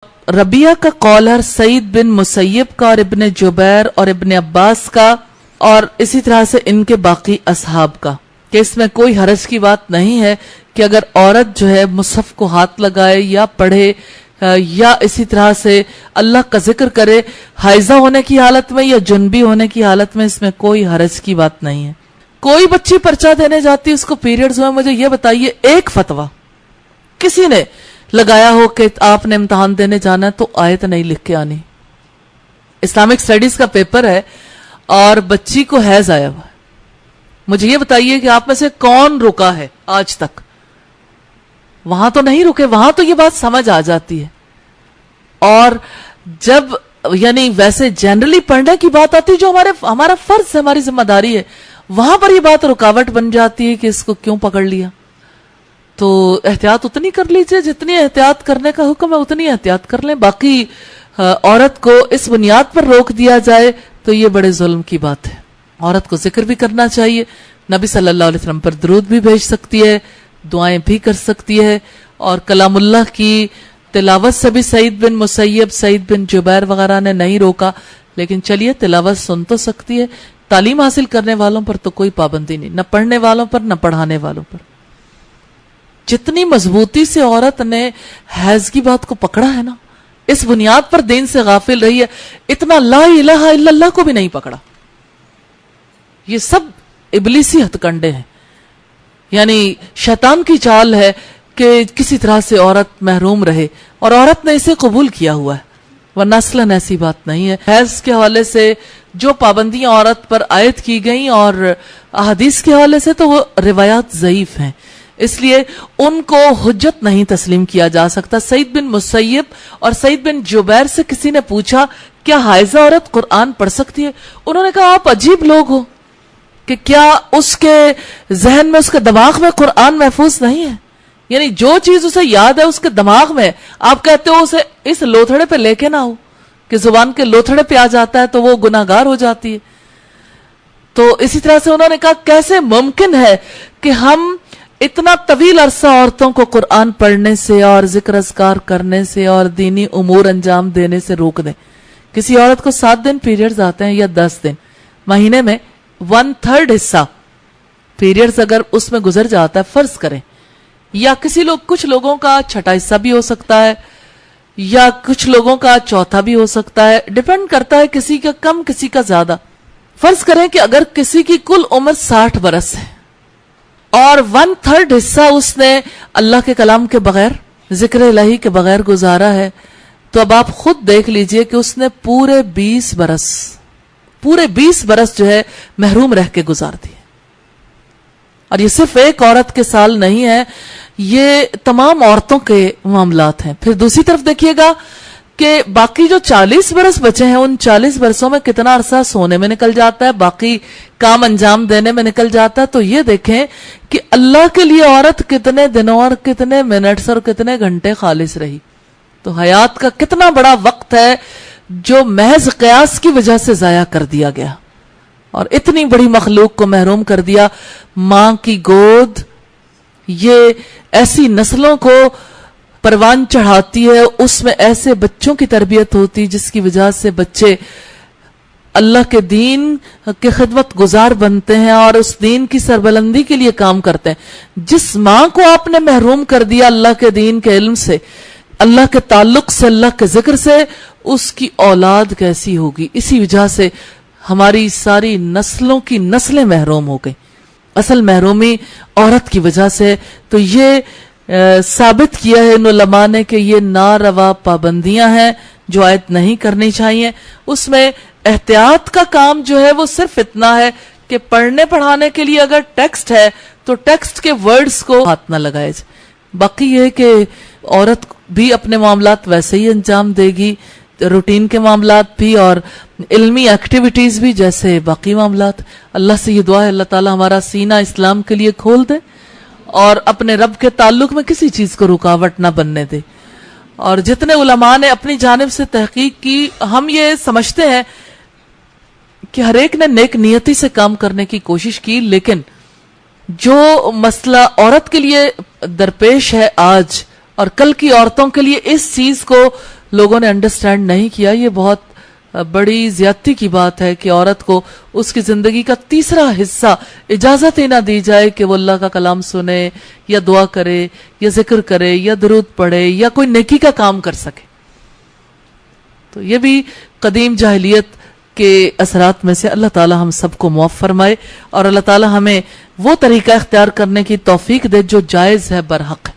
रबिया का कौल है सईद बिन मुसैयब का और इब्न जुबैर और इब्न अब्बास का और इसी तरह से इनके बाकी असहाब का कि इसमें कोई हरज की बात नहीं है कि अगर औरत जो है मुसहफ को हाथ लगाए या पढ़े या इसी तरह से अल्लाह का जिक्र करे हाइजा होने की हालत में या जुनबी होने की हालत में, इसमें कोई हरज की बात नहीं है। कोई बच्ची पर्चा देने जाती है उसको पीरियड्स में, मुझे ये बताइए एक फतवा किसी ने लगाया हो कि आपने इम्तिहान देने जाना है तो आयत नहीं लिख के आनी। इस्लामिक स्टडीज का पेपर है और बच्ची को हैज आया हुआ है, मुझे ये बताइए कि आप में से कौन रुका है आज तक? वहां तो नहीं रुके, वहां तो ये बात समझ आ जाती है। और जब यानी वैसे जनरली पढ़ने की बात आती है जो हमारा फर्ज है, हमारी जिम्मेदारी है, वहां पर ये बात रुकावट बन जाती है कि इसको क्यों पकड़ लिया। तो एहतियात उतनी कर लीजिए जितनी एहतियात करने का हुक्म है, उतनी एहतियात कर लें। बाकी औरत को इस बुनियाद पर रोक दिया जाए तो ये बड़े जुल्म की बात है। औरत को जिक्र भी करना चाहिए, नबी सल्लल्लाहु अलैहि वसल्लम पर दरूद भी भेज सकती है, दुआएं भी कर सकती है, और कलामुल्लाह की तिलावत से भी सईद बिन मुसैयब, सईद बिन जुबैर वगैरह ने नहीं रोका, लेकिन चलिए तिलावत सुन तो सकती है। तालीम हासिल करने वालों पर तो कोई पाबंदी नहीं, न पढ़ने वालों पर न पढ़ाने वालों पर। जितनी मजबूती से औरत ने हैज की बात को पकड़ा है ना, इस बुनियाद पर दीन से गाफिल रही है, इतना ला इलाहा इल्लल्लाह को भी नहीं पकड़ा। ये सब इबलीसी हथकंडे हैं, यानी शैतान की चाल है कि किसी तरह से औरत महरूम रहे, और औरत ने इसे कबूल किया हुआ है, वरना असलन ऐसी बात नहीं है। हैज के हवाले से जो पाबंदियां औरत पर आयत की गई और अहदीस के हवाले से तो वो रिवायात ज़ईफ हैं, इसलिए उनको हुज्जत नहीं तस्लीम किया जा सकता। सईद बिन मुसैयब और सईद बिन जुबैर से किसी ने पूछा क्या हाइजा औरत कुरान पढ़ सकती है? उन्होंने कहा आप अजीब लोग हो कि क्या उसके जहन में, उसके दिमाग में कुरान महफूज नहीं है? यानी जो चीज उसे याद है उसके दिमाग में, आप कहते हो उसे इस लोथड़े पे लेके ना हो कि जुबान के लोथड़े पे आ जाता है तो वो गुनाहगार हो जाती है। तो इसी तरह से उन्होंने कहा कैसे मुमकिन है कि हम इतना तवील अरसा औरतों को कुरान पढ़ने से और जिक्र अज़कार करने से और दीनी उमूर अंजाम देने से रोक दें। किसी औरत को 7 दिन पीरियड्स आते हैं या 10 दिन, महीने में 1/3 हिस्सा पीरियड्स अगर उसमें गुजर जाता है, फर्ज करें, या कुछ लोगों का छठा हिस्सा भी हो सकता है या कुछ लोगों का चौथा भी हो सकता है, डिपेंड करता है, किसी का कम किसी का ज्यादा। फर्ज करें कि अगर किसी की कुल उम्र 60 बरस है और 1/3 हिस्सा उसने अल्लाह के कलाम के बगैर, जिक्र इलाही के बगैर गुजारा है, तो अब आप खुद देख लीजिए कि उसने पूरे 20 बरस जो है महरूम रह के गुजार दिए। और ये सिर्फ एक औरत के साल नहीं है, ये तमाम औरतों के मामलात हैं। फिर दूसरी तरफ देखिएगा कि बाकी जो 40 बरस बचे हैं, उन 40 बरसों में कितना अरसा सोने में निकल जाता है, बाकी काम अंजाम देने में निकल जाता है। तो ये देखें कि अल्लाह के लिए औरत कितने दिनों और कितने मिनट्स और कितने घंटे खालिस रही। तो हयात का कितना बड़ा वक्त है जो महज कयास की वजह से जाया कर दिया गया, और इतनी बड़ी मखलूक को महरूम कर दिया। मां की गोद ये ऐसी नस्लों को परवान चढ़ाती है, उसमें ऐसे बच्चों की तरबियत होती जिसकी वजह से बच्चे अल्लाह के दीन के खिदमत गुजार बनते हैं और उस दीन की सरबलंदी के लिए काम करते हैं। जिस मां को आपने महरूम कर दिया अल्लाह के दीन के इल्म से, अल्लाह के ताल्लुक से, अल्लाह के जिक्र से, उसकी औलाद कैसी होगी। इसी वजह से हमारी सारी नस्लों की नस्लें महरूम हो गई, असल महरूमी औरत की वजह से। तो ये साबित किया है इन उलमा ने कि ये नारवा पाबंदियां हैं जो आयत नहीं करनी चाहिए। उसमें एहतियात का काम जो है वो सिर्फ इतना है कि पढ़ने पढ़ाने के लिए अगर टेक्स्ट है तो टेक्स्ट के वर्ड्स को हाथ ना लगाए। बाकी ये है कि औरत भी अपने मामलात वैसे ही अंजाम देगी, रूटीन के मामलात भी और इल्मी एक्टिविटीज भी जैसे बाकी मामलात। अल्लाह से ये दुआ है अल्लाह ताला हमारा सीना इस्लाम के लिए खोल दे और अपने रब के ताल्लुक में किसी चीज को रुकावट ना बनने दे। और जितने उलमा ने अपनी जानिब से तहकीक की, हम ये समझते हैं कि हर एक ने नेक नियति से काम करने की कोशिश की, लेकिन जो मसला औरत के लिए दरपेश है आज और कल की औरतों के लिए, इस चीज को لوگوں نے انڈرسٹینڈ نہیں کیا. یہ بہت بڑی زیادتی کی بات ہے کہ عورت کو اس کی زندگی کا تیسرا حصہ اجازت ہی نہ دی جائے کہ وہ اللہ کا کلام سنے یا دعا کرے یا ذکر کرے یا درود پڑھے یا کوئی نیکی کا کام کر سکے. تو یہ بھی قدیم جاہلیت کے اثرات میں سے. اللہ تعالی ہم سب کو معاف فرمائے اور اللہ تعالی ہمیں وہ طریقہ اختیار کرنے کی توفیق دے جو جائز ہے، برحق ہے.